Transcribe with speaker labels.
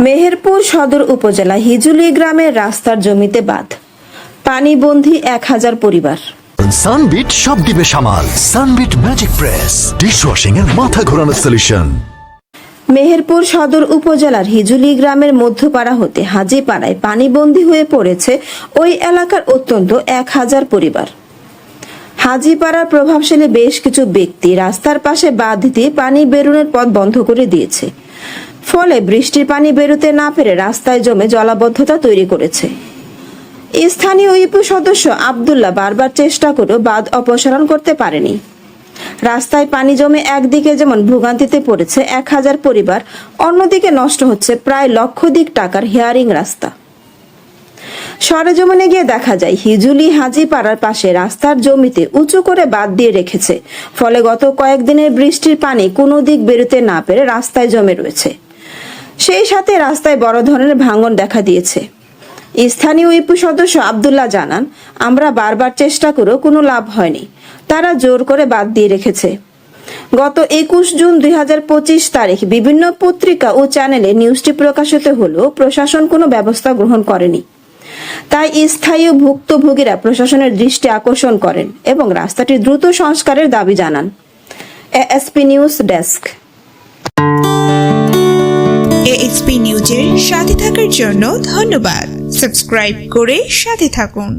Speaker 1: মেহেরপুর সদর উপজেলা হিজুলি গ্রামের রাস্তার জমিতে বাঁধ, পানিবন্দী 1000 পরিবার।
Speaker 2: সানবিট সব দিবে সামাল। সানবিট ম্যাজিক প্রেস ডিশওয়াশিং এর মাথা ঘোরানো সলিউশন।
Speaker 1: মেহেরপুর সদর উপজেলার হিজুলি গ্রামের মধ্যপাড়া হতে হাজিপাড়ায় পানিবন্দী হয়ে পড়েছে ওই এলাকার অত্যন্ত 1000 পরিবার। হাজিপাড়ার প্রভাবশালী বেশ কিছু ব্যক্তি রাস্তার পাশে বাঁধ দিয়ে পানি বেরোনোর পথ বন্ধ করে দিয়েছে। ফলে বৃষ্টির পানি বেরোতে না পেরে রাস্তায় জমে জলাবদ্ধতা তৈরি করেছে। স্থানীয় ইউপি সদস্য আব্দুল্লাহ বারবার চেষ্টা করেও বাঁধ অপসারণ করতে পারেনি। রাস্তায় পানি জমে একদিকে যেমন ভোগান্তিতে পড়েছে 1000 পরিবার, অন্যদিকে নষ্ট হচ্ছে প্রায় লক্ষাধিক টাকার হেয়ারিং রাস্তা। সরেজমিনে গিয়ে দেখা যায় হিজুলি হাজিপাড়ার পাশে রাস্তার জমিতে উঁচু করে বাঁধ দিয়ে রেখেছে। ফলে গত কয়েকদিনের বৃষ্টির পানি কোনো দিক বেরোতে না পেরে রাস্তায় জমে রয়েছে। সেই সাথে রাস্তায় বড় ধরনের ভাঙন দেখা দিয়েছে। স্থানীয় ইউপি সদস্য আব্দুল্লাহ জানান, আমরা বারবার চেষ্টা করেও কোনো লাভ হয়নি, তারা জোর করে বাদ দিয়ে রেখেছে। গত 21 জুন 2025 তারিখ বিভিন্ন পত্রিকা ও চ্যানেলে নিউজটি প্রকাশিত হলেও প্রশাসন কোনো ব্যবস্থা গ্রহণ করেনি। তাই স্থায়ী ভুক্তভোগীরা প্রশাসনের দৃষ্টি আকর্ষণ করেন এবং রাস্তাটি দ্রুত সংস্কারের দাবি জানান। ASP news desk.
Speaker 3: এএসপি নিউজের সাথে থাকার জন্য ধন্যবাদ। সাবস্ক্রাইব করে সাথে থাকুন।